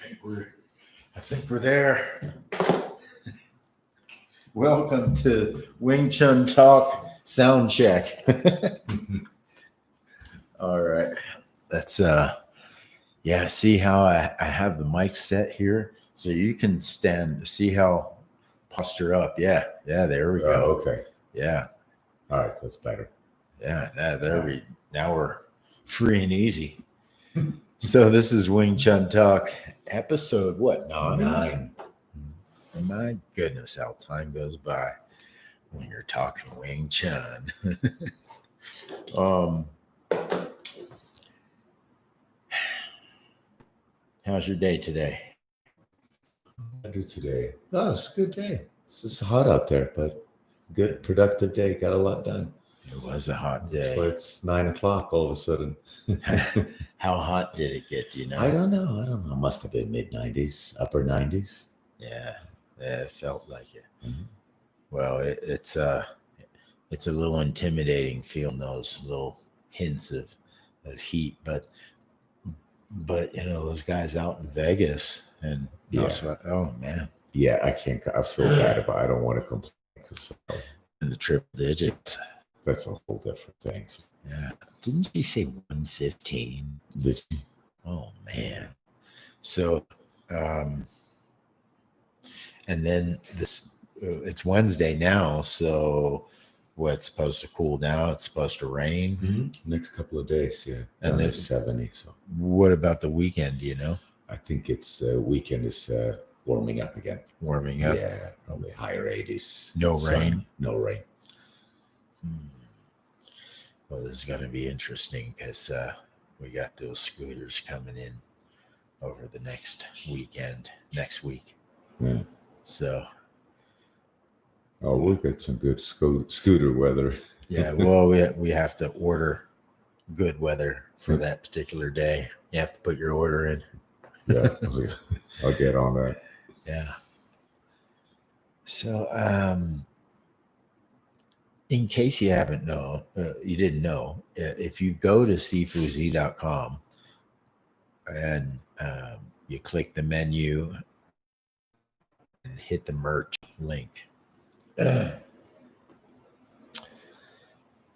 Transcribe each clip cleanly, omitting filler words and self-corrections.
I think we're there. Welcome to Wing Chun Talk Sound Check. All right. That's yeah, see how I have the mic set here so you can stand, see how posture up. Yeah, there we go. Okay. Yeah. All right, that's better. Yeah, now we're free and easy. So this is Wing Chun Talk episode what? 9? My goodness, how time goes by when you're talking Wing Chun. How's your day today? I do today. Oh, it's a good day. It's just hot out there, but good, productive day. Got a lot done. It was a hot day. That's why it's 9 o'clock all of a sudden. How hot did it get? Do you know? I don't know. Must have been mid-90s, upper 90s. Yeah, it felt like it. Mm-hmm. Well, it's a little intimidating feeling those little hints of heat, but you know those guys out in Vegas and oh man, yeah, I can't. I feel bad about. I don't want to complain because and the triple digits. That's a whole different thing. Yeah, didn't you say 115? Did you? Oh man, so and then this it's Wednesday now, so what's supposed to cool down? It's supposed to rain. Mm-hmm. Next couple of days, yeah. And then 70. So what about the weekend? Do you know? I think it's weekend is warming up again. Warming up? Yeah, probably higher 80s. No rain? No rain. Well, this is going to be interesting because we got those scooters coming in over the next week. Yeah. So. Oh, we'll get some good scooter weather. Yeah, well, we have to order good weather for that particular day. You have to put your order in. Yeah, I'll get on that. Yeah. So, in case you didn't know, if you go to cfuzi.com and you click the menu and hit the merch link,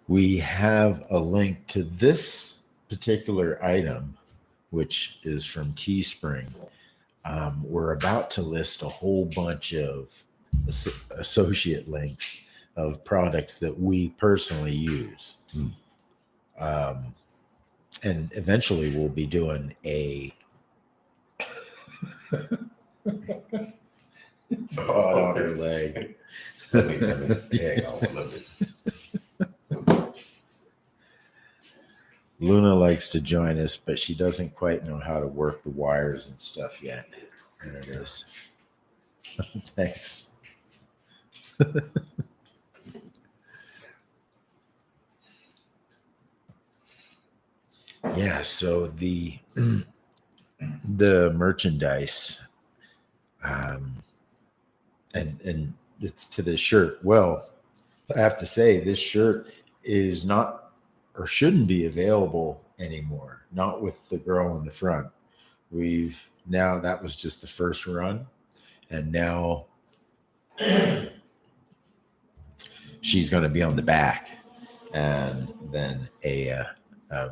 we have a link to this particular item, which is from Teespring. We're about to list a whole bunch of associate links of products that we personally use. And eventually we'll be doing it's hot on her leg. Let me hang on a little bit. Luna likes to join us, but she doesn't quite know how to work the wires and stuff yet. There it is. Thanks. Yeah, so the merchandise and it's to this shirt. Well, I have to say this shirt is not or shouldn't be available anymore. Not with the girl in the front. That was just the first run, and now she's going to be on the back, and then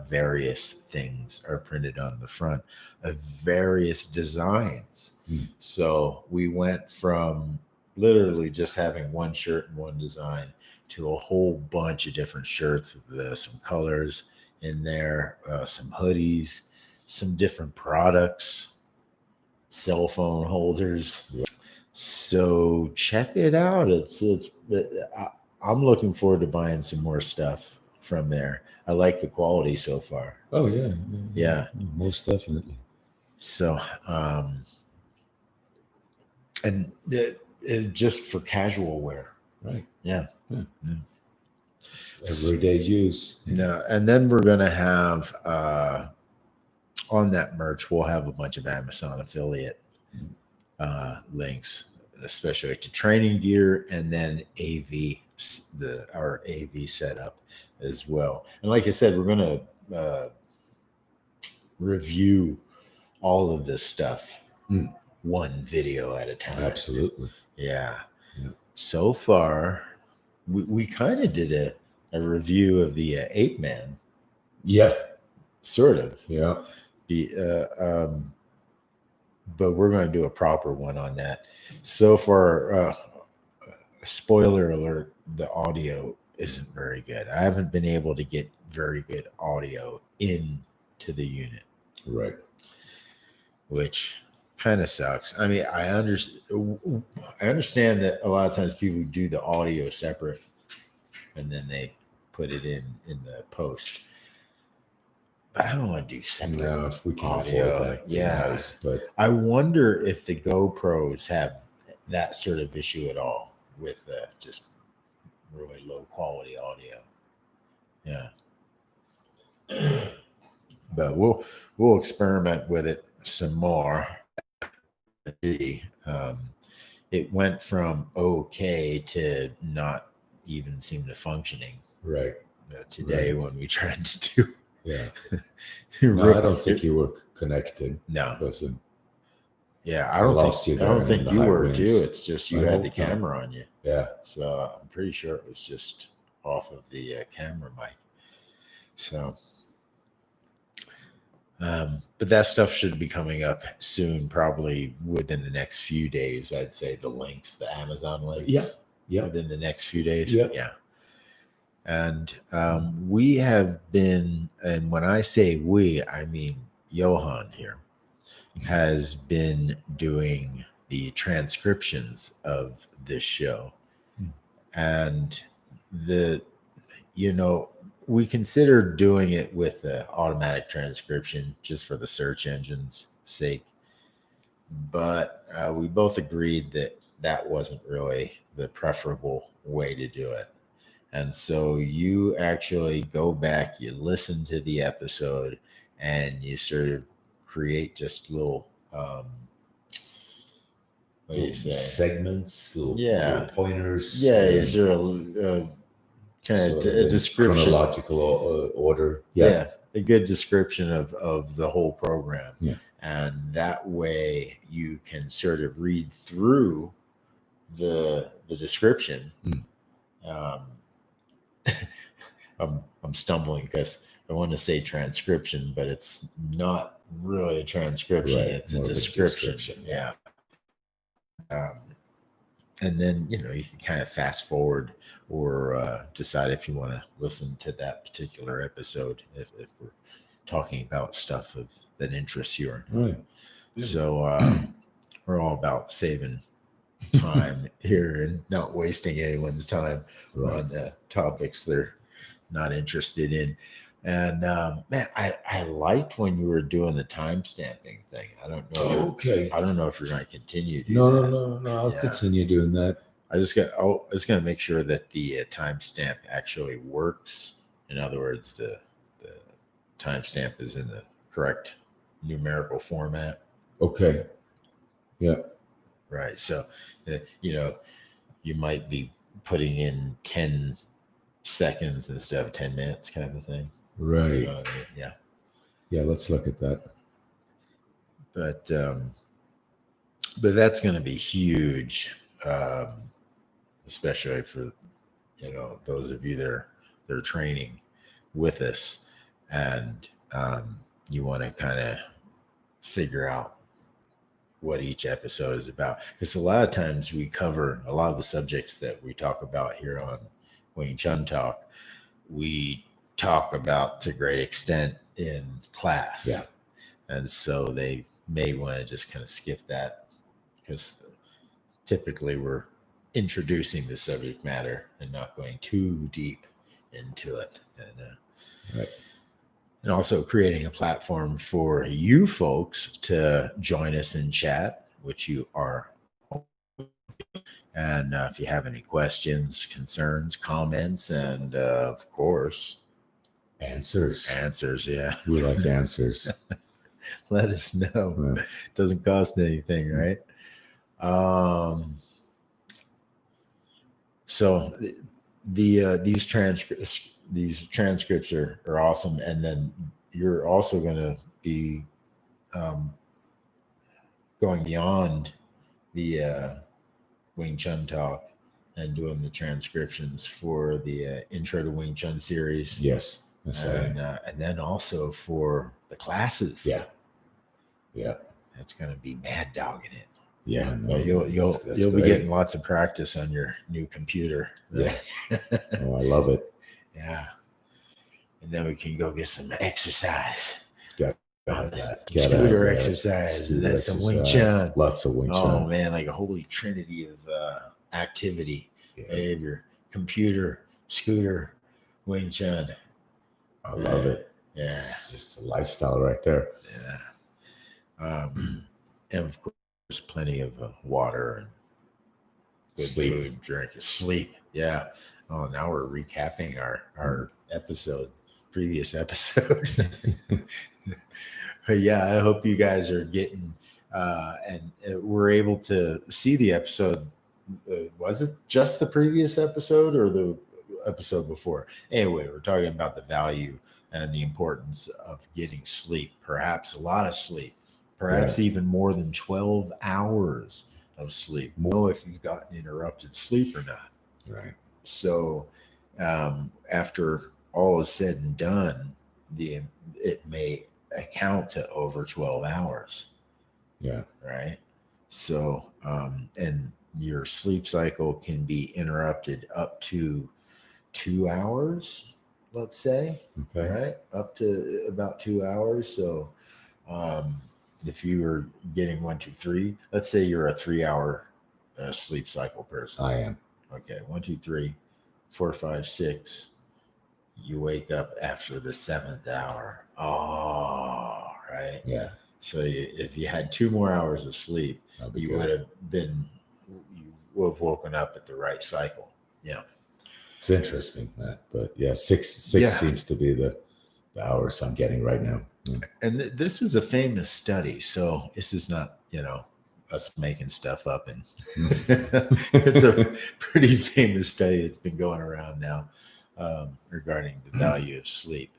various things are printed on the front of various designs. So we went from literally just having one shirt and one design to a whole bunch of different shirts with some colors in there, some hoodies, some different products, cell phone holders. So check it out. I'm looking forward to buying some more stuff from there. I like the quality so far. Oh yeah, most definitely. So and it just for casual wear, right? Yeah. Everyday use. No, and then we're gonna have on that merch, we'll have a bunch of Amazon affiliate links, especially to training gear, and then our AV setup as well. And like I said, we're gonna review all of this stuff one video at a time. Absolutely. Yeah. Yeah. So far, we kind of did a review of the Ape Man, Yeah. sort of. Yeah. But we're going to do a proper one on that. So far, spoiler alert, the audio isn't very good. I haven't been able to get very good audio into the unit, Right. which kind of sucks. I mean, I understand that a lot of times people do the audio separate and then they put it in the post. But I don't want to do separate. No, if we can audio. afford that, it'd be Yeah. nice. But I wonder if the GoPros have that sort of issue at all with just really low quality audio. Yeah. But we'll experiment with it some more. It went from okay to not even seem to functioning. right. Today when we tried to do. Yeah. No, I don't think you were connected. No. Because yeah, I don't think you were winds. Too. It's just you had the camera on you. Yeah. So I'm pretty sure it was just off of the camera mic. So, but that stuff should be coming up soon, probably within the next few days. I'd say the links, the Amazon links. Yeah. Yeah. Within the next few days. Yeah. Yeah. And we have been, and when I say we, I mean Johan here, has been doing the transcriptions of this show. And we considered doing it with the automatic transcription just for the search engine's sake. But we both agreed that that wasn't really the preferable way to do it. And so you actually go back, you listen to the episode, and you sort of create just little, what do you say? Segments, little pointers. Yeah, is there a kind of a description? Chronological order. Yeah, a good description of the whole program. Yeah. And that way you can sort of read through the description. I'm stumbling because I want to say transcription, but it's not really a transcription. Right. It's a description. Yeah. And then, you can kind of fast forward or decide if you want to listen to that particular episode if we're talking about stuff that interests you. Right. So we're all about saving time here and not wasting anyone's time on topics they're not interested in. And man, I liked when you were doing the time stamping thing. I don't know. Okay. I don't know if you're going to continue. No. I'll continue doing that. I was going to make sure that the timestamp actually works. In other words, the timestamp is in the correct numerical format. Okay. Yeah. Right. So, you might be putting in 10 seconds instead of 10 minutes kind of thing. Right. You know what I mean? Yeah. Yeah. Let's look at that. But that's going to be huge, especially for, those of you that are training with us and you want to kind of figure out what each episode is about, because a lot of times we cover a lot of the subjects that we talk about here on Wing Chun Talk. We talk about to a great extent in class. Yeah. And so they may want to just kind of skip that because typically we're introducing the subject matter and not going too deep into it. And, and also creating a platform for you folks to join us in chat, which you are. And if you have any questions, concerns, comments, and of course, answers. Yeah. We like answers. Let us know. Right. Doesn't cost anything, right? So these transcripts are awesome, and then you're also going to be going beyond the Wing Chun talk and doing the transcriptions for the Intro to Wing Chun series. Yes. Yes, And then also for the classes. Yeah. Yeah. That's going to be mad dogging it. Yeah. No, you'll be great. getting lots of practice on your new computer. Yeah. Oh, I love it. Yeah. And then we can go get some exercise. Scooter exercise. And then some Wing Chun. Lots of Wing Chun. Oh man, like a holy trinity of activity. Yeah. You have your computer, scooter, Wing Chun. I love it. Yeah. It's just a lifestyle right there. Yeah. And of course, plenty of water and good food, drink, sleep. Yeah. Oh, now we're recapping our previous episode. But yeah, I hope you guys are getting and we're able to see the episode. Was it just the previous episode or the episode before? Anyway, we're talking about the value and the importance of getting sleep, perhaps a lot of sleep, perhaps even more than 12 hours of sleep. Know if you've gotten interrupted sleep or not. Right. So after all is said and done, it may account to over 12 hours. Yeah. Right. So, and your sleep cycle can be interrupted up to 2 hours, let's say. Okay. Right. Up to about 2 hours. So, if you were getting 1, 2, 3, let's say you're a 3-hour sleep cycle person. I am. Okay. 1, 2, 3, 4, 5, 6. You wake up after the 7th hour. Oh, right. Yeah. So if you had 2 more hours of sleep, you would have woken up at the right cycle. Yeah. It's interesting, Matt. But yeah, six seems to be the hours I'm getting right now. Yeah. And this was a famous study. So this is not, us making stuff up. And it's a pretty famous study that's been going around now regarding the value of sleep.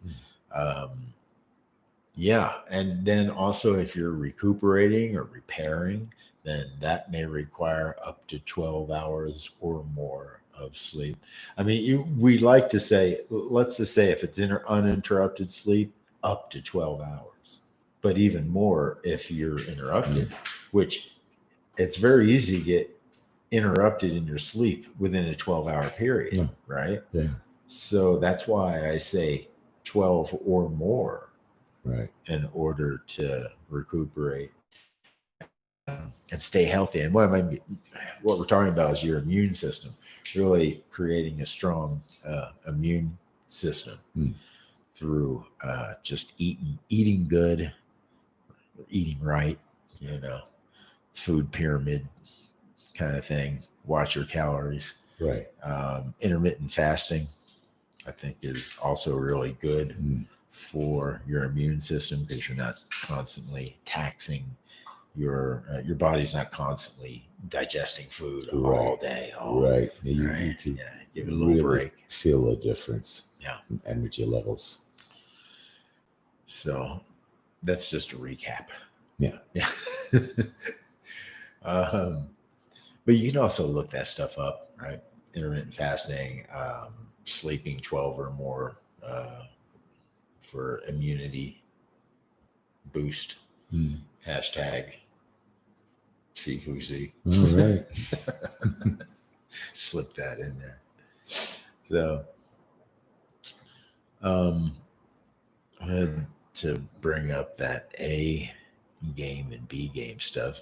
Yeah. And then also if you're recuperating or repairing, then that may require up to 12 hours or more of sleep. I mean, we like to say, let's just say if it's uninterrupted sleep, up to 12 hours, but even more if you're interrupted, which it's very easy to get interrupted in your sleep within a 12-hour period, right? Yeah. So that's why I say 12 or more. Right. In order to recuperate and stay healthy. And what we're talking about is your immune system, really creating a strong immune system through just eating good, eating right, food pyramid kind of thing. Watch your calories. Right. Intermittent fasting, I think, is also really good for your immune system because you're not constantly taxing your body's not constly digesting food all day. Right. You can give it a little really break. Feel a difference. Yeah. In energy levels. So that's just a recap. Yeah. Yeah. But you can also look that stuff up, right? Intermittent fasting, sleeping 12 or more for immunity boost. Hashtag C4C. All right. Slip that in there. So I had to bring up that A game and B game stuff,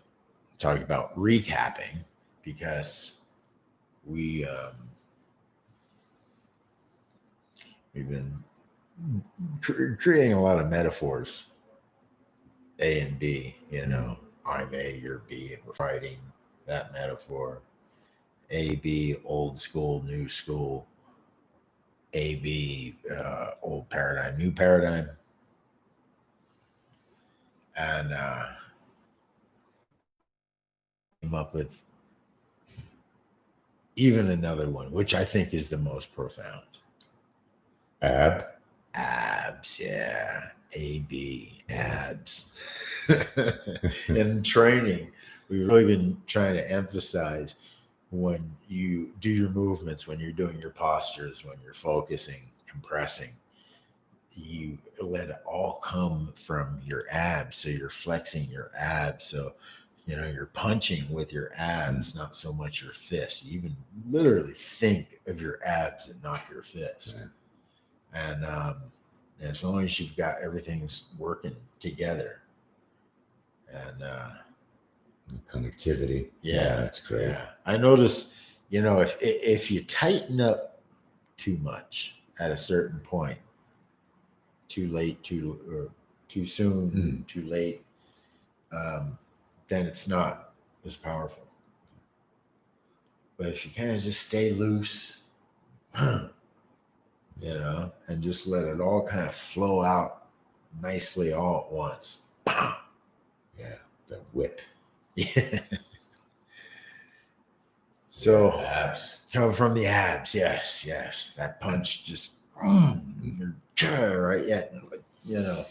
talking about recapping, because we've been creating a lot of metaphors, A and B, I'm A, you're B, and we're fighting that metaphor. A, B, old school, new school. A, B, old paradigm, new paradigm. And came up with even another one, which I think is the most profound. Ab. Yeah, abs. In training, we've really been trying to emphasize when you do your movements, when you're doing your postures, when you're focusing, compressing, you let it all come from your abs. So you're flexing your abs. So, you're punching with your abs, not so much your fist. You even literally think of your abs and not your fist. Yeah. And as long as you've got everything's working together and connectivity. Yeah, that's great. Yeah. I notice, if you tighten up too much at a certain point, too late, too soon, too late, then it's not as powerful. But if you kind of just stay loose, and just let it all kind of flow out nicely all at once. Yeah, the whip. Yeah. So abs. Coming from the abs, yes. That punch just right, yeah.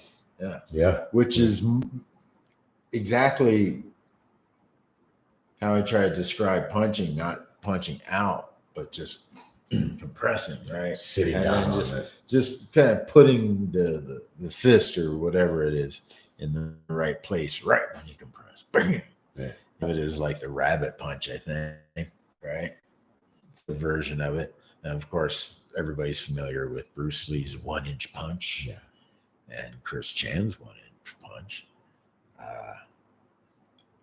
Yeah. Which is exactly how I try to describe punching, not punching out, but just compressing, right? Sitting and down then on it. just kind of putting the fist or whatever it is in the right place, right when you compress. Bam! Yeah. It is like the rabbit punch, I think, right? It's the version of it. And of course, everybody's familiar with Bruce Lee's 1-inch punch, and Chris Chan's 1-inch punch.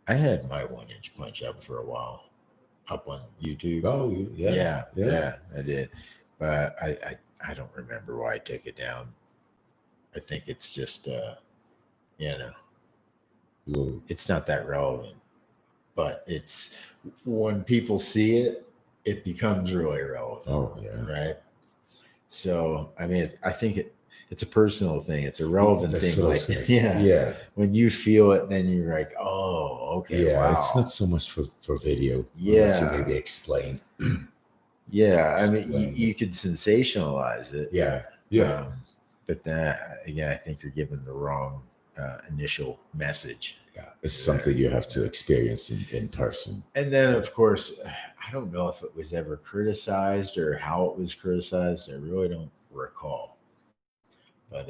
I had my 1-inch punch up for a while, up on YouTube. Oh, yeah, I did, but I don't remember why I took it down. I think it's just it's not that relevant, but it's when people see it, it becomes really relevant. Oh yeah, right. So I mean, I think it's a personal thing. It's a relevant thing. Like yeah. When you feel it, then you're like, oh, okay, yeah. wow. It's not so much for video. Yeah, unless you maybe explain. Yeah, I mean, you could sensationalize it. Yeah. But then again, I think you're giving the wrong initial message. Yeah, it's something you have to experience in person. And then, of course, I don't know if it was ever criticized or how it was criticized. I really don't recall. But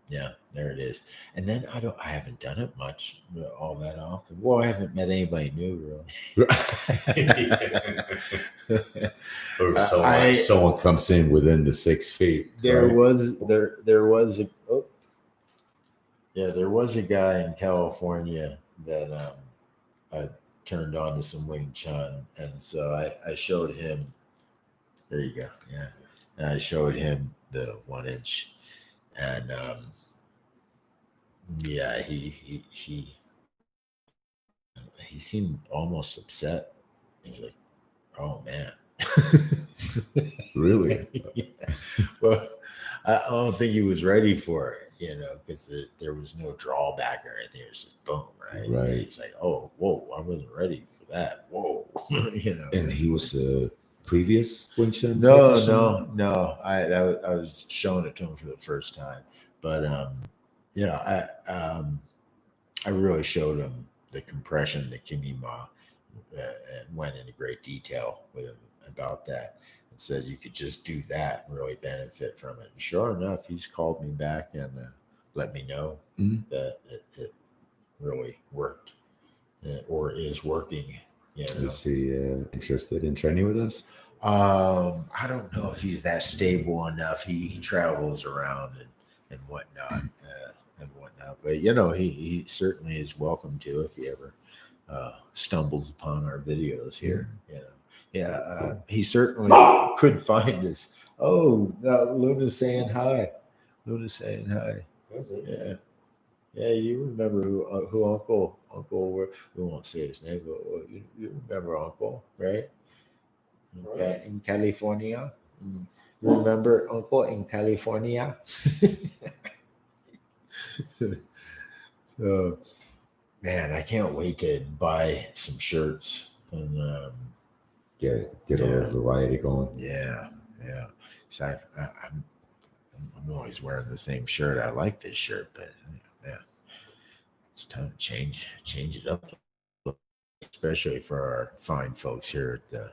yeah, there it is. And then I haven't done it much all that often. Well, I haven't met anybody new really. Or someone comes in within the 6 feet. There was a guy in California that I turned on to some Wing Chun, and so I showed him. There you go. Yeah, and I showed him the 1-inch, and yeah, he seemed almost upset. He's like, "Oh man." Really? Yeah. Well, I don't think he was ready for it, because there was no drawback or anything. It was just boom, right? Right. He's like, "Oh, whoa, I wasn't ready for that." Whoa, And he was a previous Wing Chun? No. I was showing it to him for the first time, but I really showed him the compression, the kinema, and went into great detail with him about that. And said you could just do that and really benefit from it. And sure enough, he's called me back and let me know that it really worked or is working. Is he interested in training with us? I don't know if he's that stable enough. He travels around and whatnot. But he certainly is welcome to if he ever stumbles upon our videos here. He certainly could find us. Oh, Luna's saying hi. Yeah. You remember who Uncle? We won't say his name, but you remember Uncle, right? In California. You remember Uncle in California? So, man, I can't wait to buy some shirts and get a little variety going. Yeah. So I'm always wearing the same shirt. I like this shirt, but yeah, it's time to change it up, especially for our fine folks here at the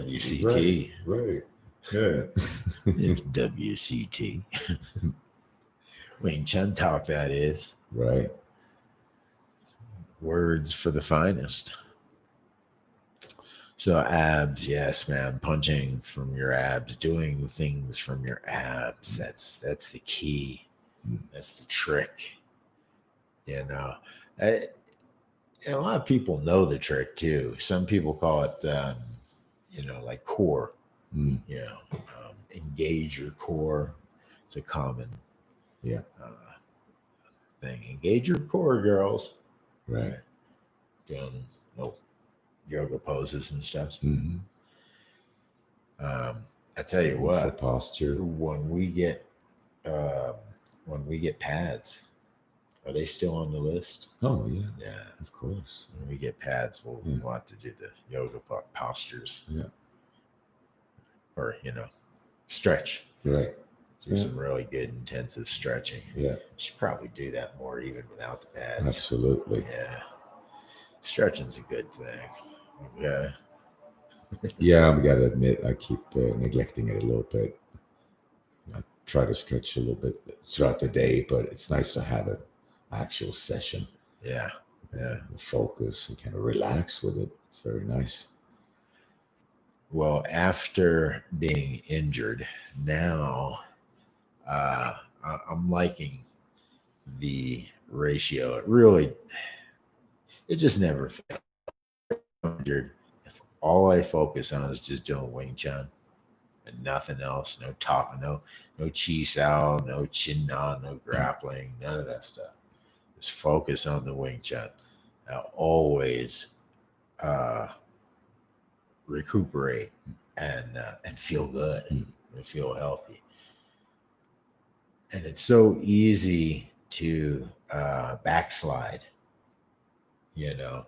WCT. Right. Yeah. It's WCT. Wing Chun Talk, that is. Right. Words for the finest. So abs, yes, man. Punching from your abs, doing things from your abs. That's the key. That's the trick. You know, and a lot of people know the trick too. Some people call it, like core. Mm. Engage your core. It's a common Yeah. thing. Engage your core, girls. Right. Doing yoga poses and stuff. Mm-hmm. I tell you For what, posture. when we get pads, are they still on the list? Oh yeah. Yeah, Of course. when we get pads, we'll want to do the yoga postures. Yeah. Or stretch. Right. Do some really good intensive stretching. Yeah. Should probably do that more even without the pads. Absolutely. Yeah. Stretching's a good thing. Yeah. Yeah, I gotta admit, I keep neglecting it a little bit. I try to stretch a little bit throughout the day, but it's nice to have an actual session. Yeah. Yeah. Focus and kind of relax with it. It's very nice. Well, after being injured, now I'm liking the ratio. It just never felt injured. If all I focus on is just doing Wing Chun and nothing else, no talk, no chi sao, no chin na, no grappling, none of that stuff. Just focus on the Wing Chun. I'll always recuperate and feel good and feel healthy. And it's so easy to backslide. How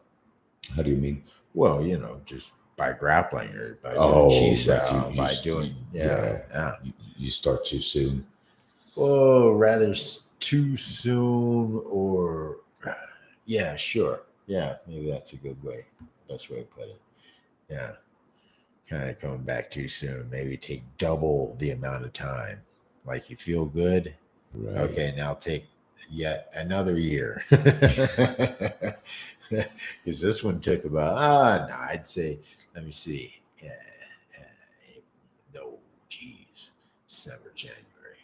do you mean? Well, just by grappling or by doing chi sao, by doing You start too soon. Oh, rather too soon, or yeah, sure, yeah, maybe that's a good best way to put it. Yeah, kind of coming back too soon. Maybe take double the amount of time. Like you feel good, Right. Okay, now take yet another year. Because this one took about, I'd say, let me see. No, geez. December, January,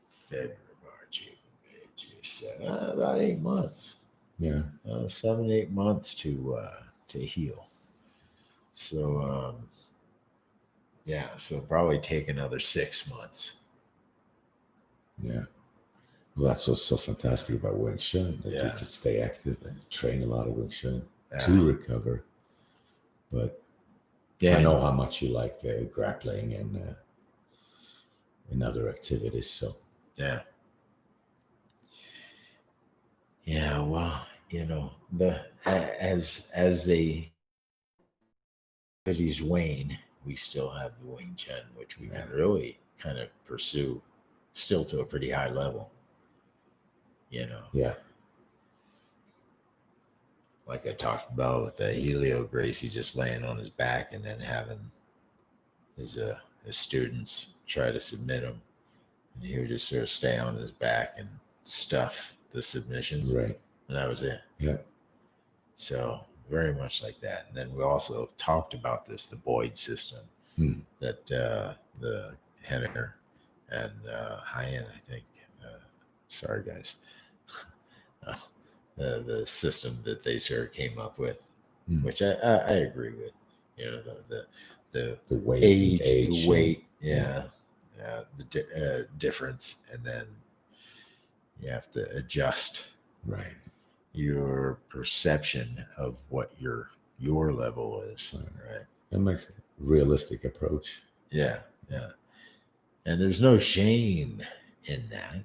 February, March, April, May, June, about 8 months. Yeah. 7, 8 months to heal. So, so probably take another 6 months. Yeah. Well, that's what's so fantastic about Wing Chun, that you can stay active and train a lot of Wing Chun to recover. But I know how much you like grappling and other activities. So yeah. Well, as the activities wane, we still have the Wing Chun, which we can really kind of pursue still to a pretty high level. Yeah. Like I talked about with the Helio Gracie just laying on his back and then having his students try to submit him. And he would just sort of stay on his back and stuff the submissions. Right. And that was it. Yeah. So very much like that. And then we also talked about the Boyd system that the Henniger and Hyen, I think. Sorry, guys. The system that they sort of came up with, which I agree with. The weight, age, the weight, the difference, and then you have to adjust your perception of what your level is. Right. That makes a realistic approach. Yeah. And there's no shame in that,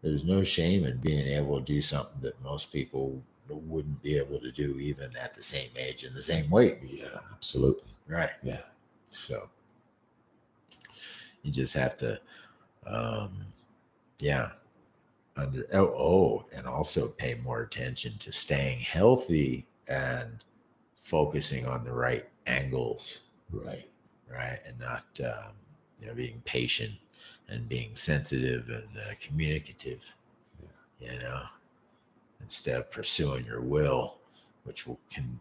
There's no shame in being able to do something that most people wouldn't be able to do even at the same age and the same weight. Yeah, absolutely. Right. Yeah. So, You just have to, yeah. And also pay more attention to staying healthy and focusing on the right angles. Right. Right. And not, being patient and being sensitive and communicative, instead of pursuing your will, which can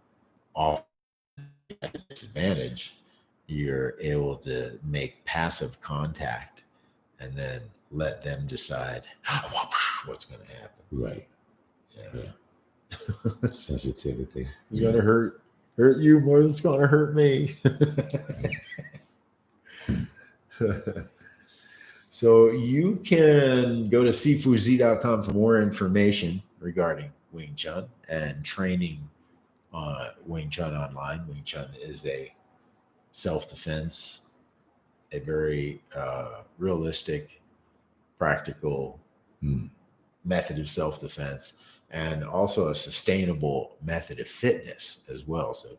all at a disadvantage. You're able to make passive contact and then let them decide what's going to happen. Right. Yeah. Sensitivity. It's going to hurt you more than it's going to hurt me. So you can go to cfuzi.com for more information regarding Wing Chun and training Wing Chun online. Wing Chun is a self-defense, a very realistic, practical method of self-defense, and also a sustainable method of fitness as well. So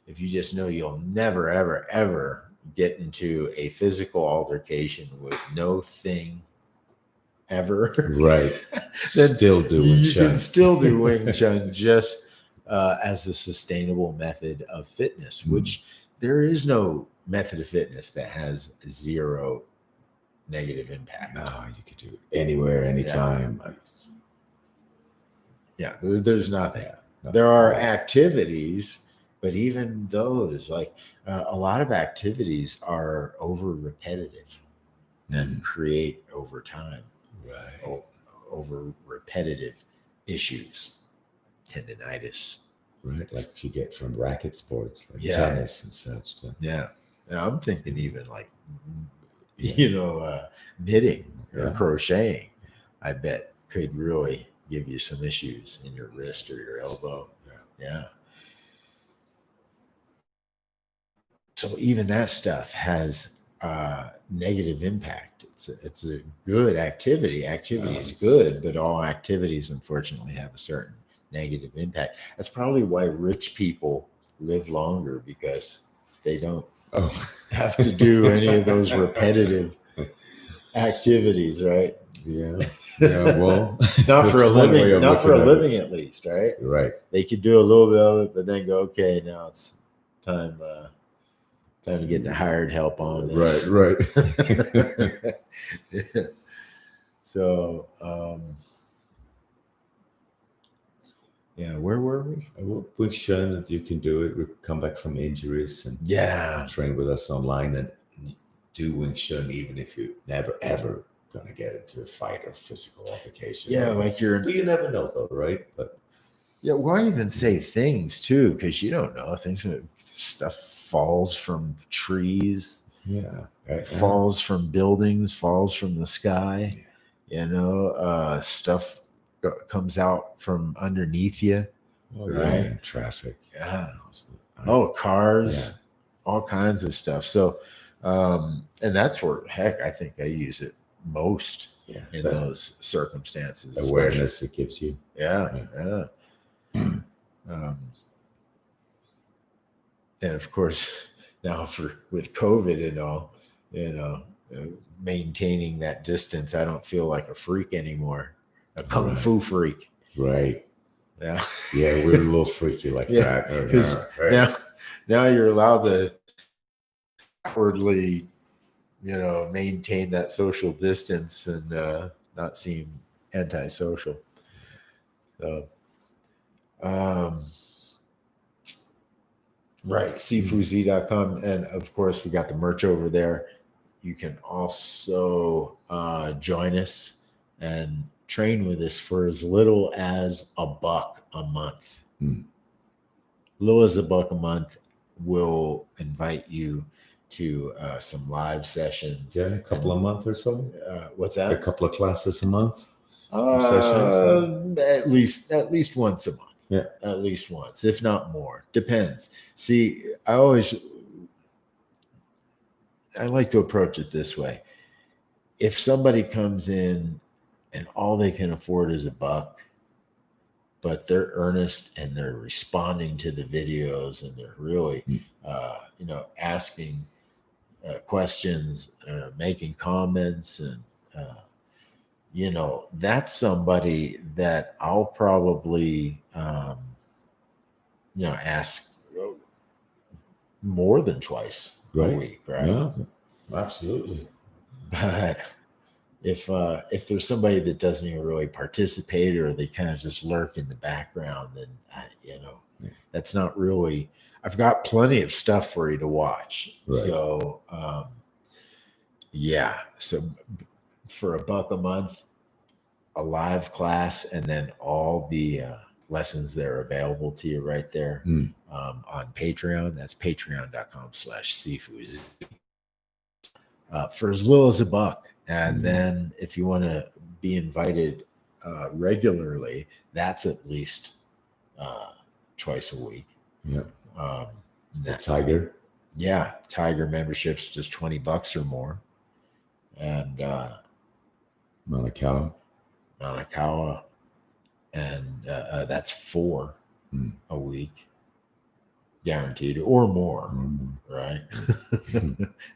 if you just know you'll never, ever, ever get into a physical altercation with no thing ever, right? Still do Wing Chun. You can still do Wing Chun just as a sustainable method of fitness, which there is no method of fitness that has zero negative impact. No, you could do it anywhere, anytime. There's nothing. No, there are activities, but even those, like a lot of activities are over repetitive and create over time, over repetitive issues, tendinitis. Right, like you get from racket sports, like tennis and such. Yeah, I'm thinking even like, knitting or crocheting, I bet could really give you some issues in your wrist or your elbow. Yeah. So even that stuff has negative impact. It's a good activity. Activity is good, but all activities, unfortunately, have a certain negative impact. That's probably why rich people live longer, because they don't have to do any of those repetitive activities, right? Yeah. Well, not for a living. Not for a living, at least, right? Right. They could do a little bit of it, but then go, okay, now it's time to get the hired help on this. Right. So, where were we? Wing Chun, you can do it. We come back from injuries and train with us online and do Wing Chun, even if you never ever gonna get into a fight or physical altercation. But you never know though, right? But why even say things too? Because you don't know. Stuff falls from trees. Falls from buildings. Falls from the sky. Stuff comes out from underneath you. Right. Traffic. Cars. All kinds of stuff. So, and that's where, heck, I think I use it most in those circumstances. Awareness it gives you. And of course, now with COVID and all, maintaining that distance, I don't feel like a freak anymore. A kung fu freak. Right. Yeah. Yeah, we're a little freaky like that. Because now you're allowed to outwardly, maintain that social distance and not seem antisocial. So, right, cfuzi.com. And of course, we got the merch over there. You can also join us and train with us for as little as $1 a month. Little as $1 a month. We'll invite you to some live sessions. Yeah, a couple a month or so. What's that? A couple of classes a month. Sessions. At least once a month. Yeah, at least once, if not more. Depends. See, I like to approach it this way. If somebody comes in and all they can afford is $1, but they're earnest and they're responding to the videos and they're really, asking questions, making comments, and that's somebody that I'll probably ask more than twice a week, right? Yeah, absolutely. But if there's somebody that doesn't even really participate, or they kind of just lurk in the background, then that's not really. I've got plenty of stuff for you to watch. Right. So so for $1 a month, a live class, and then all the lessons that are available to you right there on Patreon. That's patreon.com/Sifu. For as little as $1. And then if you want to be invited regularly, that's at least twice a week. Yeah. The Tiger. Yeah. Tiger membership's just $20 or more. And Manakawa. And that's 4 a week. Guaranteed, or more, right?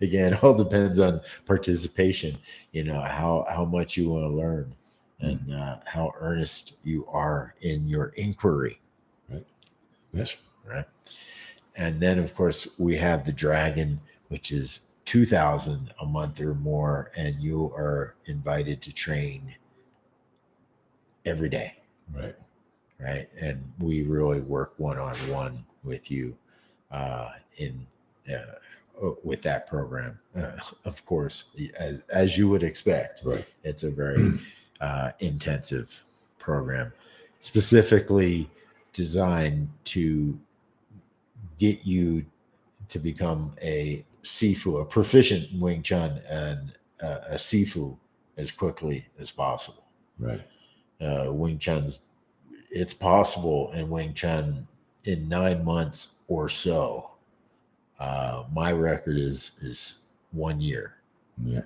Again, it all depends on participation. How much you want to learn, and how earnest you are in your inquiry. Right. Yes. Right. And then, of course, we have the Dragon, which is $2,000 a month or more, and you are invited to train every day. Right. Right. And we really work one-on-one with you with that program. Of course, as you would expect. Right. It's a very intensive program, specifically designed to get you to become a Sifu, a proficient in Wing Chun, and a Sifu as quickly as possible. Right. Wing Chun's, it's possible in Wing Chun in 9 months or so. My record is 1 year. Yeah.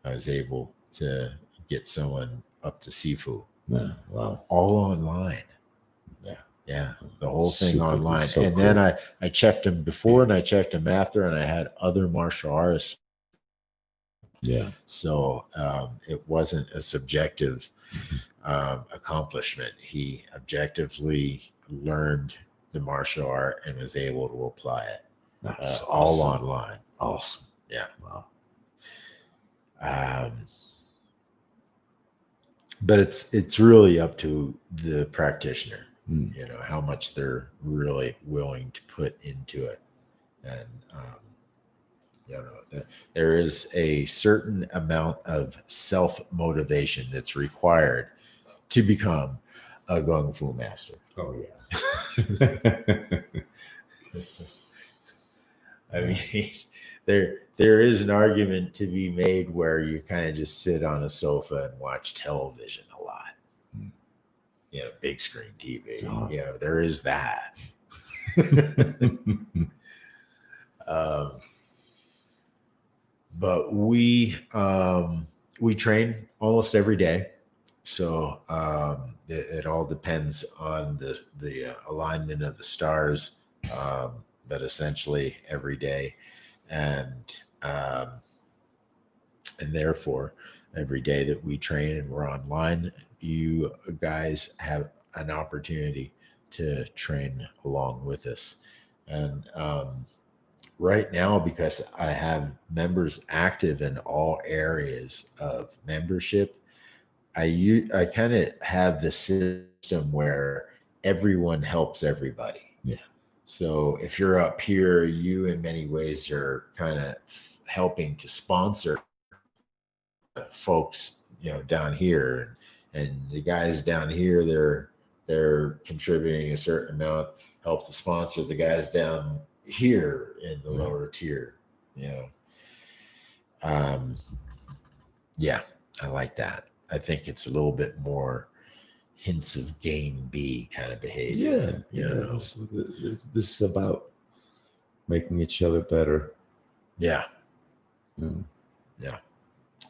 I was able to get someone up to Sifu. Yeah. Wow. All online. Yeah. Yeah. The whole thing Super, online. so and cool. then I checked them before and I checked them after, and I had other martial artists. Yeah. So it wasn't a subjective accomplishment. He objectively learned the martial art and was able to apply it. That's all awesome. online. Awesome. Yeah. Wow. But it's really up to the practitioner, how much they're really willing to put into it. And there is a certain amount of self-motivation that's required to become a Kung Fu master. Oh yeah. I mean, there is an argument to be made where you kind of just sit on a sofa and watch television a lot. Big screen TV. Oh. There is that. But we train almost every day. So it all depends on the alignment of the stars, but essentially every day, and therefore every day that we train and we're online, you guys have an opportunity to train along with us. And right now, because I have members active in all areas of membership, I kind of have the system where everyone helps everybody. Yeah. So if you're up here, you in many ways are kind of helping to sponsor folks, down here, and the guys down here, they're contributing a certain amount, help to sponsor the guys down here in the lower tier. Yeah, I like that. I think it's a little bit more hints of game B kind of behavior. This is about making each other better. Yeah.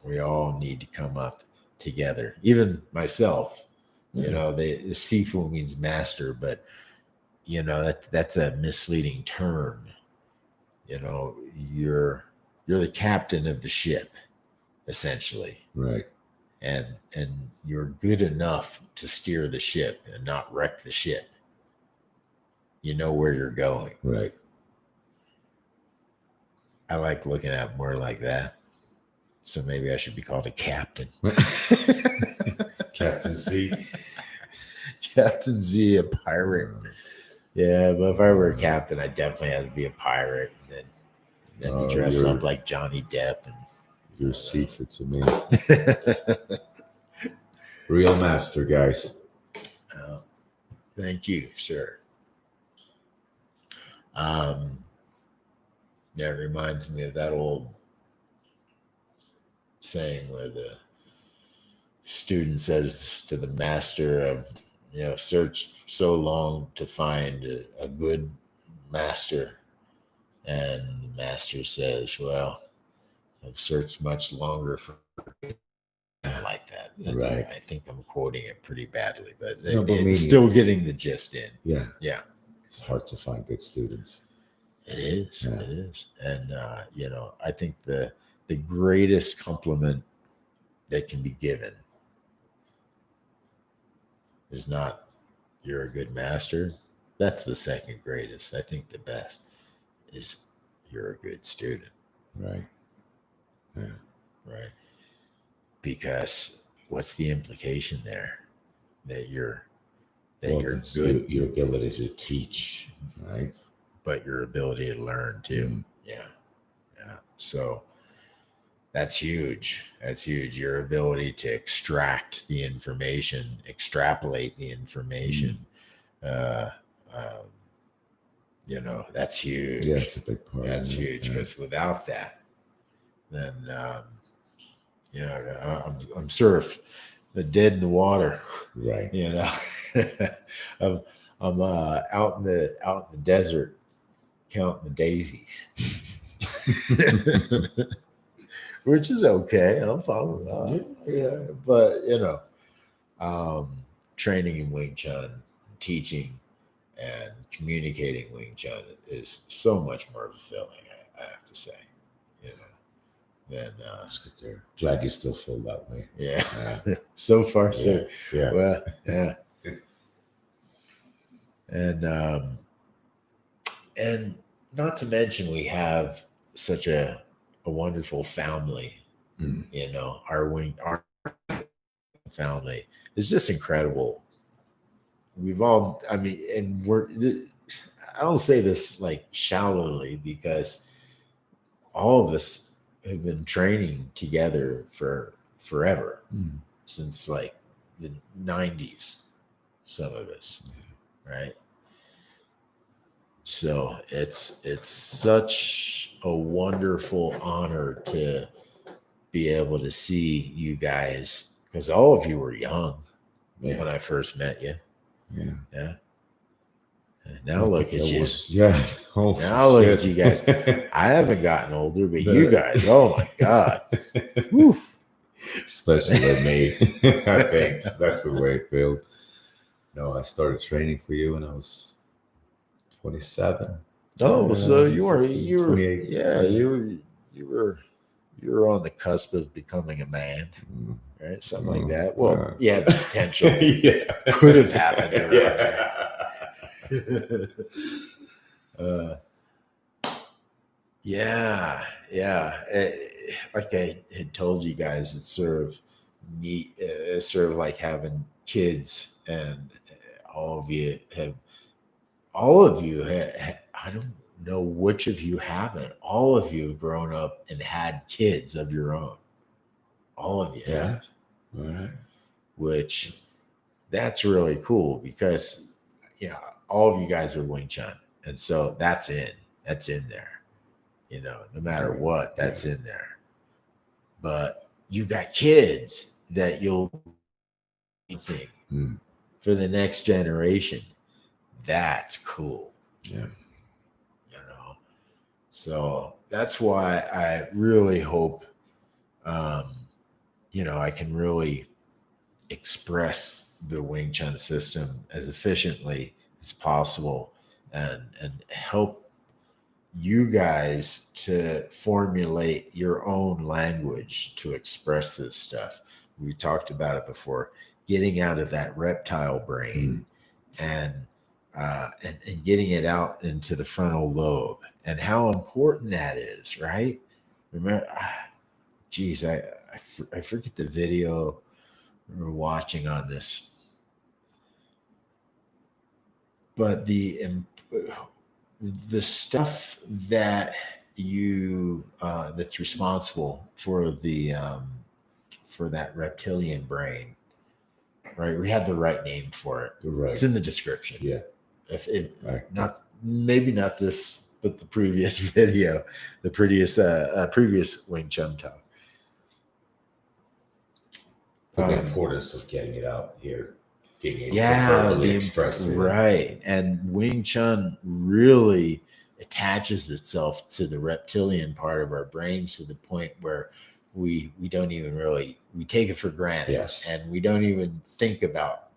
We all need to come up together. Even myself, the Sifu means master, but that's a misleading term. You're you're the captain of the ship, essentially. Right. And you're good enough to steer the ship and not wreck the ship. You know where you're going. Right. I like looking at it more like that. So maybe I should be called a captain. Captain Z. Captain Z, a pirate. Yeah, but if I were a captain, I definitely have to be a pirate. And then to dress up like Johnny Depp. And you're Seaford to me. Real master, guys. Thank you, sir. Yeah, it reminds me of that old saying where the student says to the master of, searched so long to find a good master. And the master says, well, I've searched much longer for like that. Right. I think I'm quoting it pretty badly, but it's still getting the gist in. Yeah. Yeah. It's hard to find good students. It is. Yeah. It is. And, I think the greatest compliment that can be given is not you're a good master. That's the second greatest. I think the best is you're a good student. Right. Yeah. Right. Because what's the implication there? That you're good. Your ability to teach, right? But your ability to learn too. Mm. Yeah. Yeah. So that's huge. That's huge. Your ability to extract the information, extrapolate the information. That's huge. Yeah, it's a big part. That's huge because without that, then I'm surf, but dead in the water. Right. I'm out in the desert counting the daisies. Which is okay. I'm fine with that. Yeah. But training in Wing Chun, teaching and communicating Wing Chun is so much more fulfilling, I have to say. Then that's good there. Glad you still feel that way. Yeah. So far, so yeah. Well, yeah. And not to mention we have such a wonderful family. Our family is just incredible. We've all, I don't say this like shallowly because all of us have been training together for forever, since like the 90s, some of us, right? So it's such a wonderful honor to be able to see you guys, because all of you were young when I first met you. Yeah. Yeah. Now look at you. Now look at you guys. I haven't gotten older, but you guys, oh my God. Woo. Especially with me. I think that's the way it feels. No, I started training for you when I was 27. Oh, so you were 28. Yeah, you were on the cusp of becoming a man. Right? Something like that. Well, the potential could have happened. Like I had told you guys, it's sort of neat. It's sort of like having kids, and all of you have. I don't know which of you haven't. All of you have grown up and had kids of your own. All of you have. All right. Which that's really cool because all of you guys are Wing Chun, and so that's in there. No matter what, that's in there. But you got kids that you'll be seeing for the next generation. That's cool. Yeah. So that's why I really hope, I can really express the Wing Chun system as efficiently as possible and help you guys to formulate your own language to express this stuff. We talked about it before, getting out of that reptile brain and getting it out into the frontal lobe, and how important that is, right? Remember, geez, I forget the video we were watching on this, but the stuff that you that's responsible for the for that reptilian brain, right? We have the right name for it. Right. It's in the description. Yeah. If not, maybe not this, but the previous video, the previous Wing Chun talk. The importance of getting it out here, being able to verbally express it. Right. And Wing Chun really attaches itself to the reptilian part of our brains to the point where we don't even really, we take it for granted. Yes. And we don't even think about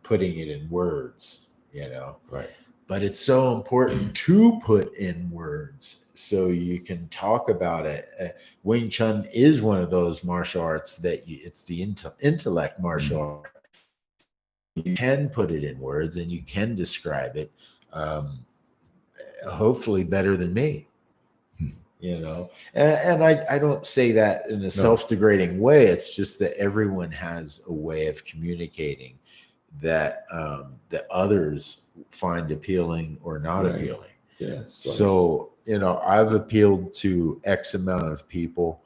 putting it in words, you know. Right. But it's so important to put in words so you can talk about it. Wing Chun is one of those martial arts that it's the intellect martial art. You can put it in words and you can describe it, hopefully better than me. You know, and I don't say that in a self-degrading way. It's just that everyone has a way of communicating that that others find appealing or not appealing. Yes. So, you know, I've appealed to X amount of people,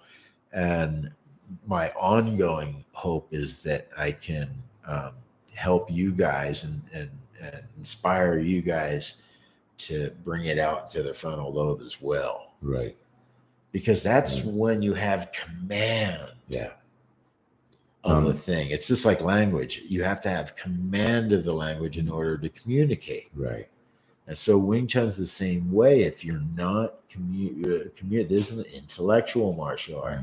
and my ongoing hope is that I can help you guys and inspire you guys to bring it out to the frontal lobe as well. Right. Because that's when you have command. Yeah. Of the thing. It's just like language. You have to have command of the language in order to communicate. Right. And so Wing Chun's the same way. If you're not this is an intellectual martial art.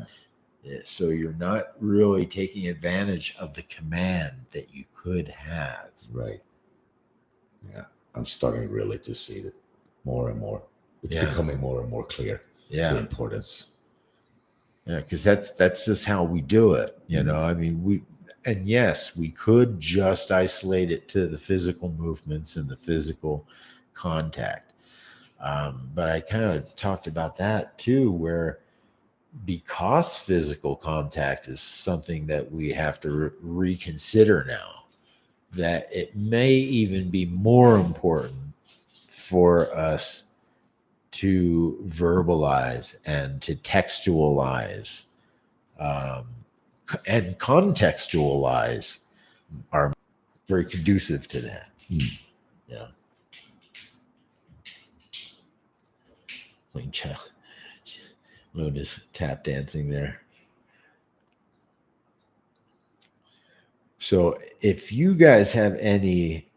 So you're not really taking advantage of the command that you could have. Right. Yeah. I'm starting really to see that more and more. It's becoming more and more clear. Yeah. The importance. Yeah, because that's just how we do it. You know, I mean, yes, we could just isolate it to the physical movements and the physical contact. But I kind of talked about that too, where because physical contact is something that we have to reconsider now, that it may even be more important for us to verbalize and to textualize and contextualize are very conducive to that. Yeah. Luna's tap dancing there. So if you guys have any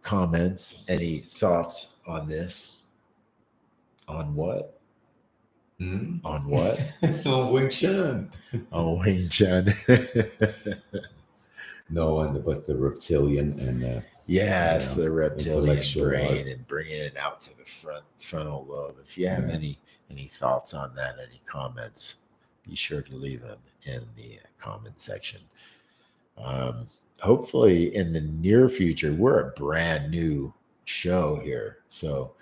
comments, any thoughts on this, on what? On what? On Wing Chun. On Wing Chun. No, but the reptilian and yes, the reptilian brain and bringing it out to the frontal lobe. If you have any thoughts on that, any comments, be sure to leave them in the comment section. Hopefully, in the near future, we're a brand new show here, so.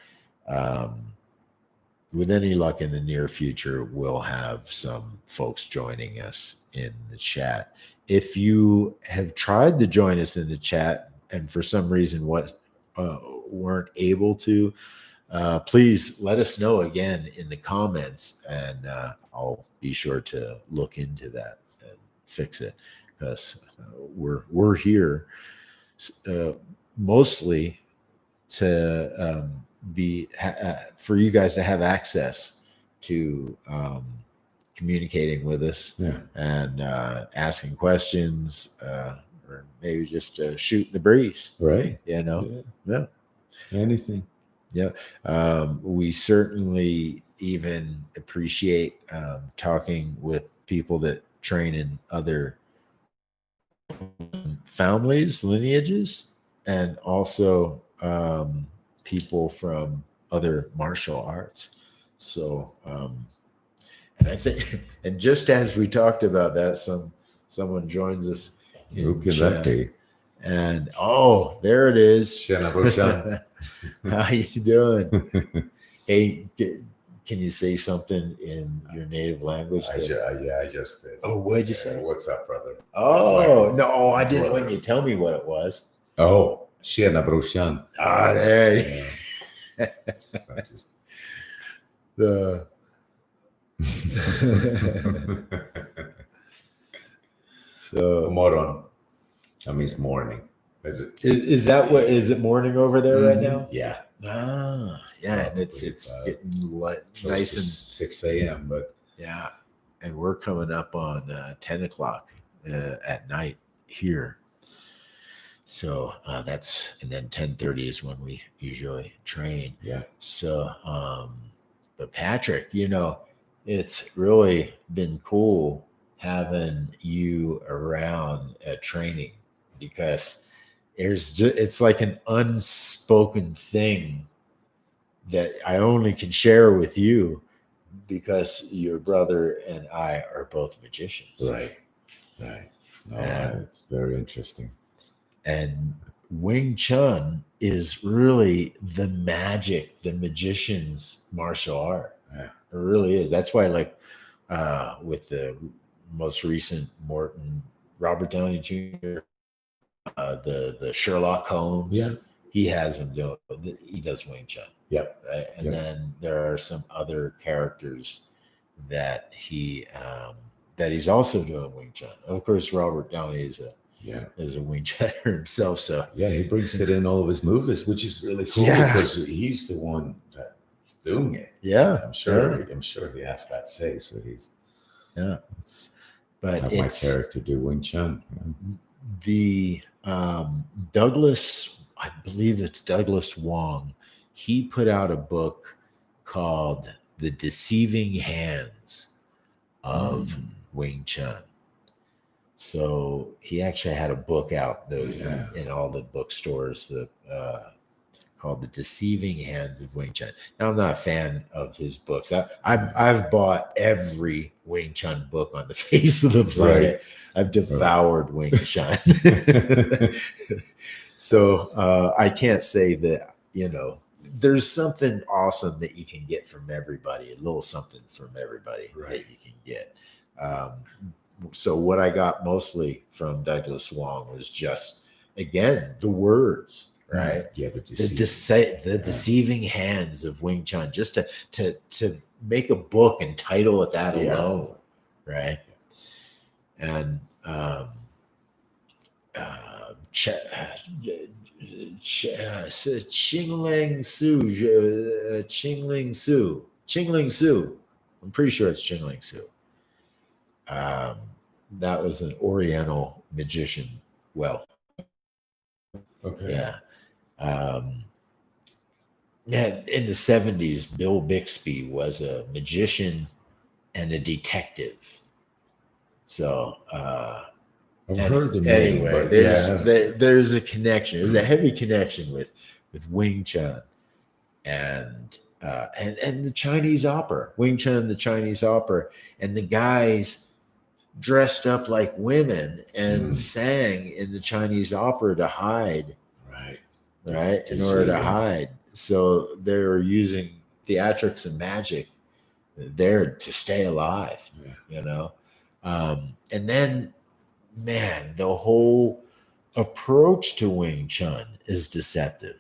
With any luck in the near future, we'll have some folks joining us in the chat. If you have tried to join us in the chat and for some reason weren't able to, please let us know again in the comments, and I'll be sure to look into that and fix it, because we're here mostly to for you guys to have access to communicating with us and asking questions, or maybe just shooting the breeze. Right. You know? Yeah. Anything. Yeah. We certainly even appreciate talking with people that train in other families, lineages, and also people from other martial arts. So, and I think, and just as we talked about that, someone joins us Who in can that chat. be? And oh, there it is. Shana Boshan. How you doing? Hey, can you say something in your native language? I just did. Oh, what did you say? What's up, brother? Oh, no, I didn't. Brother. When you tell me what it was. Oh, Shana Broshan. Ah, there. Just... The so Moron. That means morning. is that what is it morning over there right now? Yeah. Ah, yeah, and it's getting nice and 6 a.m. But yeah, and we're coming up on 10 o'clock at night here. So that's, and then 10:30 is when we usually train. Yeah. So, but Patrick, it's really been cool having you around at training, because it's like an unspoken thing that I only can share with you, because your brother and I are both magicians. Right. No, it's very interesting. And Wing Chun is really the magician's martial art. Yeah. It really is. That's why, like, with the most recent Robert Downey Jr., the Sherlock Holmes, he has him doing. He does Wing Chun. Yep. Right. And then there are some other characters that he's also doing Wing Chun. Of course, Robert Downey is a Wing Chunner himself. So he brings it in all of his movies, which is really cool because he's the one that's doing it. Yeah, I'm sure he has that say. So he's but have my character do Wing Chun. The Douglas, I believe it's Douglas Wong. He put out a book called "The Deceiving Hands of Wing Chun." So he actually had a book out that was in all the bookstores called "The Deceiving Hands of Wing Chun." Now, I'm not a fan of his books. I've bought every Wing Chun book on the face of the planet. Right. I've devoured Wing Chun. So I can't say that, there's something awesome that you can get from everybody, a little something from everybody that you can get. So what I got mostly from Douglas Wong was just, again, the words, right? Yeah, the deceiving hands of Wing Chun, just to make a book and title it that alone, right? And Qingling Su. I'm pretty sure it's Qingling Su. That was an Oriental magician. Well, okay. Yeah. In the 70s, Bill Bixby was a magician and a detective. So I've heard the name, anyway, but there's a connection. There's a heavy connection with Wing Chun and the Chinese opera. Wing Chun, the Chinese opera, and the guys dressed up like women and sang in the Chinese opera to hide. Right. In order to hide. So they're using theatrics and magic there to stay alive, and then, man, the whole approach to Wing Chun is deceptive,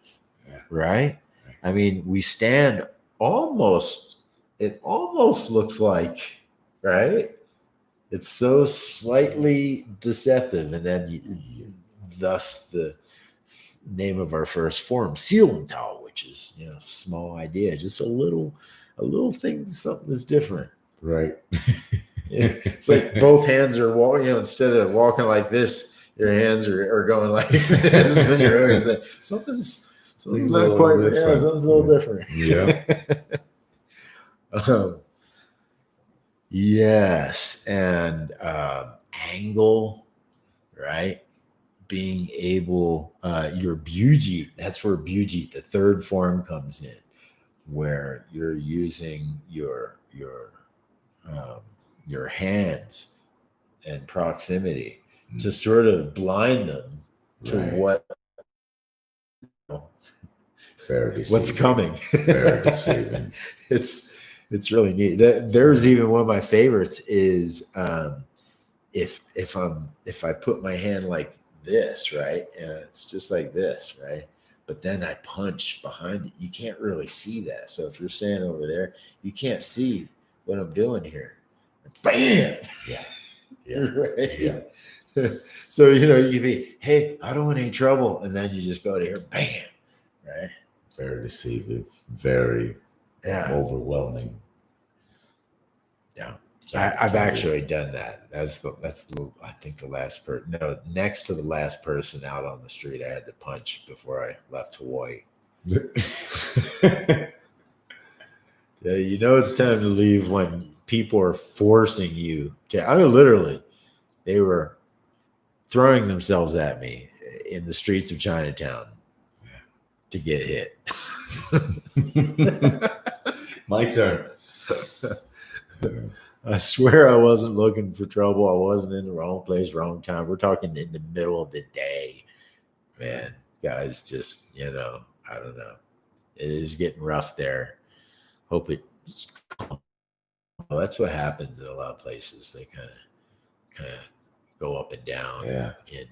right? I mean, we stand it almost looks like, right? It's so slightly deceptive. And then thus the name of our first form, Seelentau, which is, small idea, just a little thing, something that's different. Right. It's like both hands are walking, instead of walking like this, your hands are going like this when you're always like, something's not quite different. Something's a little different. Yeah. Yes. And angle, right? Being able, your Bujit, that's where Bujit, the third form, comes in. where you're using your hands and proximity to sort of blind them to what what's coming. Very deceiving. It's really neat. There's even one of my favorites is if I put my hand like this, right, and it's just like this, right, but then I punch behind it, you can't really see that. So if you're standing over there, you can't see what I'm doing here. Bam! Yeah. Right? Yeah. So you can be, hey, I don't want any trouble, and then you just go to here, bam, right? Very deceiving, very overwhelming. Yeah. I've actually done that. That's I think the last person. No, next to the last person out on the street, I had to punch before I left Hawaii. Yeah, it's time to leave when people are forcing you to. I mean, literally, they were throwing themselves at me in the streets of Chinatown to get hit. My turn. I swear I wasn't looking for trouble. I wasn't in the wrong place, wrong time. We're talking in the middle of the day. Man, guys, just, I don't know. It is getting rough there. Hope it's well, that's what happens in a lot of places. They kind of go up and down in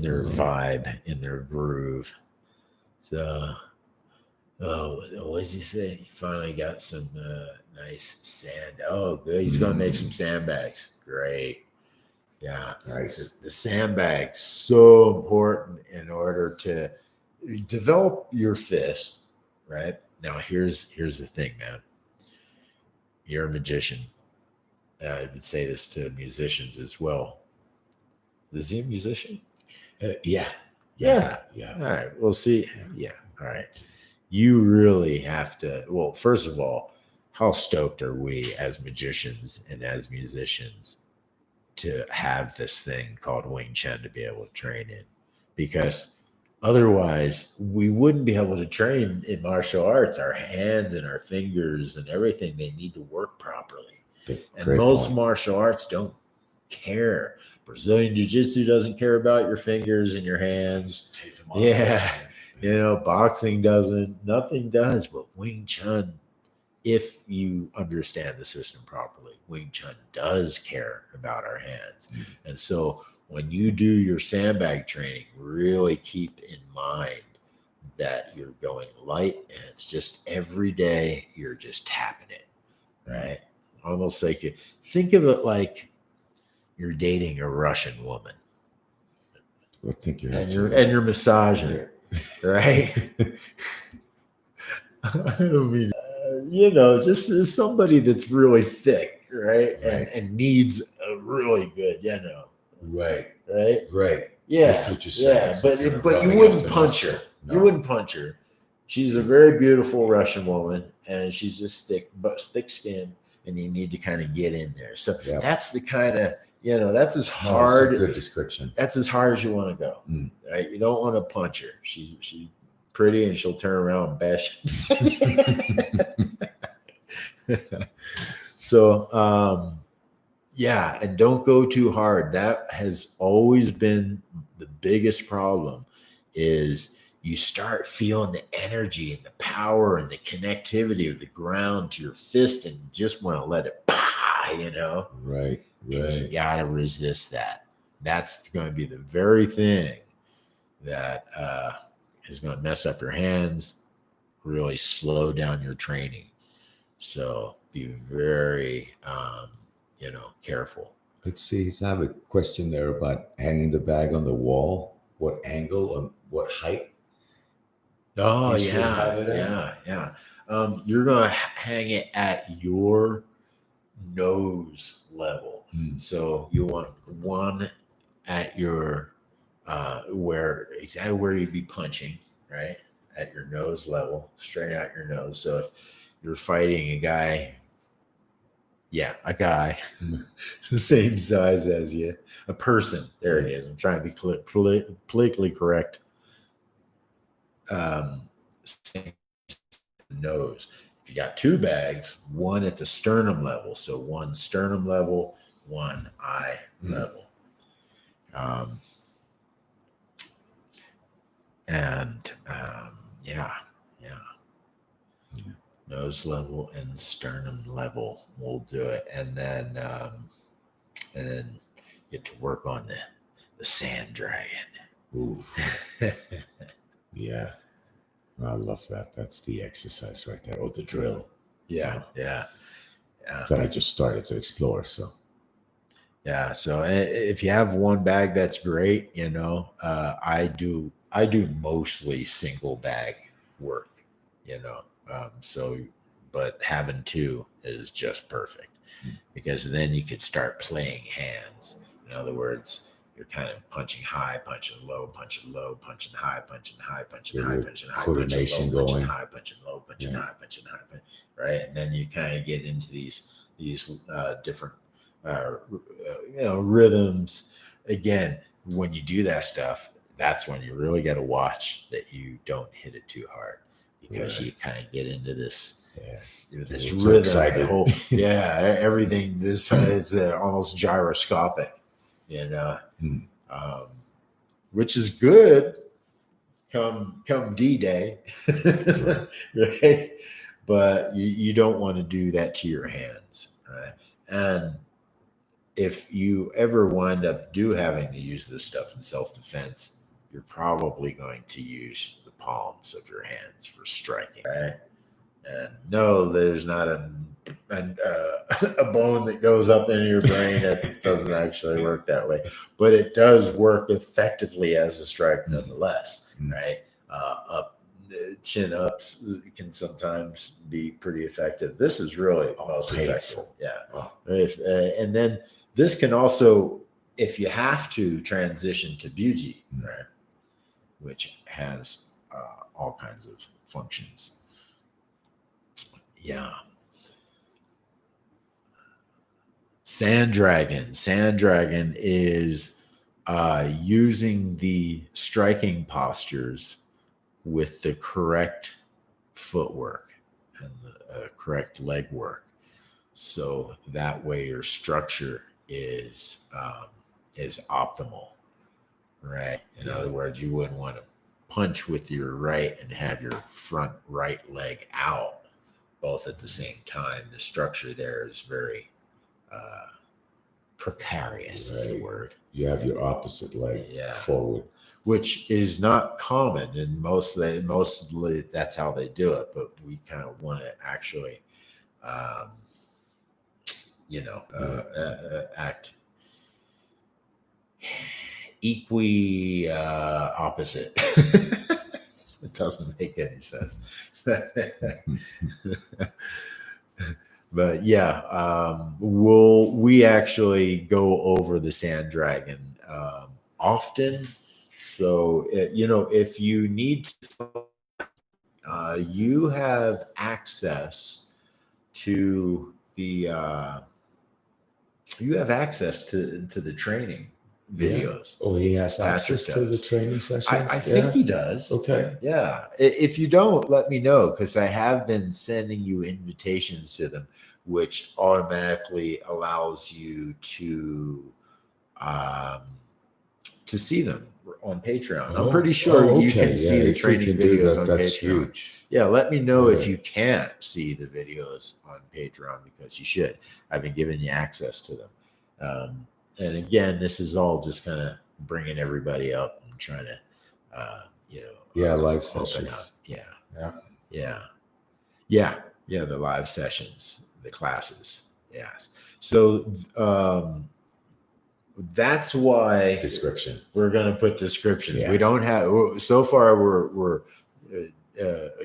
their vibe, in their groove. So what does he say? He finally got some nice sand. Oh, good. He's going to make some sandbags. Great. Yeah. Nice. The sandbag's so important in order to develop your fist, right? Now, here's the thing, man. You're a magician. I would say this to musicians as well. Is he a musician? Yeah. All right. We'll see. Yeah. All right. You really have to, well, first of all, how stoked are we as magicians and as musicians to have this thing called Wing Chun to be able to train in? Because otherwise we wouldn't be able to train in martial arts. Our hands and our fingers and everything, they need to work properly. And most martial arts don't care. Brazilian Jiu-Jitsu doesn't care about your fingers and your hands. Yeah. Boxing doesn't, nothing does, but Wing Chun, if you understand the system properly, Wing Chun does care about our hands. Mm-hmm. And so when you do your sandbag training, really keep in mind that you're going light and it's just every day you're just tapping it, right? Almost like you think of it like you're dating a Russian woman. I think and you're massaging her. Right? I don't mean, just as somebody that's really thick, right? And needs a really good, Right. Yeah. That's what you're saying. Yeah, but you wouldn't punch her. No. You wouldn't punch her. She's a very beautiful Russian woman, and she's just thick skinned, and you need to kind of get in there. So that's the kind of, that's as hard. That's a good description. That's as hard as you want to go, right? You don't want to punch her. She's pretty, and she'll turn around and bash you. So, and don't go too hard. That has always been the biggest problem. Is you start feeling the energy and the power and the connectivity of the ground to your fist, and you just want to let it, Right. You gotta resist that. That's going to be the very thing that is going to mess up your hands, really slow down your training. So be very, careful. Let's see. I have a question there about hanging the bag on the wall. What angle and what height? Oh, yeah. You're going to hang it at your nose level. So you want one at your exactly where you'd be punching, right? At your nose level, straight out your nose. So if you're fighting a guy the same size as you, a person, there it is. I'm trying to be politically correct. same nose. If you got 2 bags, one at the sternum level, so one sternum level, one eye level. Yeah. Nose level and sternum level will do it, and then get to work on the sand dragon. Ooh. Yeah, I love that. That's the exercise right there, or the drill. Yeah. That I just started to explore. So yeah. So if you have one bag, that's great. I do mostly single bag work. But having 2 is just perfect, because then you could start playing hands. In other words, you're kind of punching high, punching low, punching low, punching high, punching high, punching high, punching high, coordination punching low, going, punching high, punching low, punching high, punching high, right? And then you kind of get into these different rhythms. Again, when you do that stuff, that's when you really got to watch that you don't hit it too hard, because you kind of get into this this rhythm. Everything. This is almost gyroscopic, which is good. Come D-Day, right? But you don't want to do that to your hands, right? And if you ever wind up having to use this stuff in self-defense, you're probably going to use the palms of your hands for striking, right? And no, there's not a bone that goes up into your brain. That doesn't actually work that way, but it does work effectively as a strike nonetheless, right? Chin ups can sometimes be pretty effective. This is really most effective. And then this can also, if you have to, transition to Buji, right, which has all kinds of functions. Yeah. Sand Dragon. Sand Dragon is using the striking postures with the correct footwork and the correct leg work. So that way your structure is optimal, right? In other words, you wouldn't want to punch with your right and have your front right leg out both at the same time. The structure there is very precarious, is the word. You have your opposite leg forward, which is not common, and mostly that's how they do it. But we kind of want to actually, act opposite. It doesn't make any sense. But we actually go over the Sand Dragon often. So if you need to, you have access to the training videos. Oh, he has access to the training sessions? I think he does. Okay. Yeah. If you don't, let me know, because I have been sending you invitations to them, which automatically allows you to see them on Patreon. I'm pretty sure you can see the training videos on that's Patreon. Huge. Yeah, let me know if you can't see the videos on Patreon, because you should. I've been giving you access to them. And again, this is all just kind of bringing everybody up and trying to, live sessions. The live sessions, the classes. Yes. So that's why description. We're going to put descriptions. We don't have, so far we're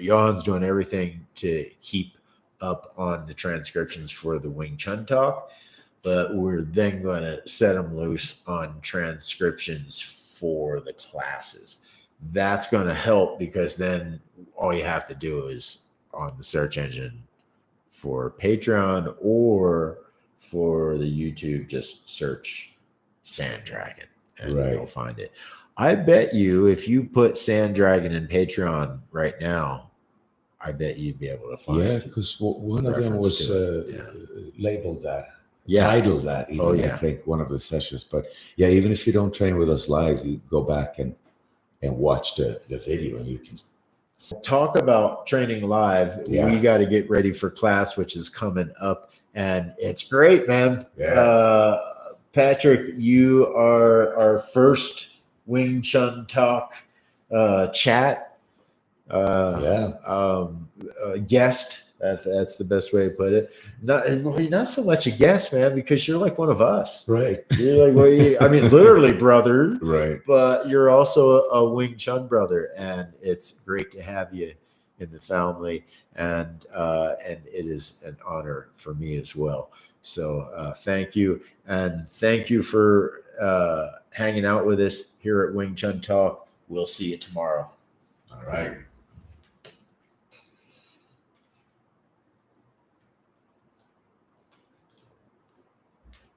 Johan's doing everything to keep up on the transcriptions for the Wing Chun talk, but we're then going to set them loose on transcriptions for the classes. That's going to help, because then all you have to do is on the search engine for Patreon or for the YouTube, just search Sand Dragon and you'll find it. I bet you if you put Sand Dragon in Patreon right now, I bet you'd be able to find. Yeah, because one of them was labeled that, titled that. Even I think one of the sessions. But yeah, even if you don't train with us live, you go back and watch the video, and you can talk about training live. Yeah. We got to get ready for class, which is coming up, and it's great, man. Yeah. Patrick, you are our first Wing Chun Talk chat guest. That's the best way to put it. Not so much a guest, man, because you're like one of us. Right. You're like, I mean, literally brother. Right. But you're also a Wing Chun brother, and it's great to have you in the family. And it is an honor for me as well. So thank you. And thank you for hanging out with us here at Wing Chun Talk. We'll see you tomorrow. All right.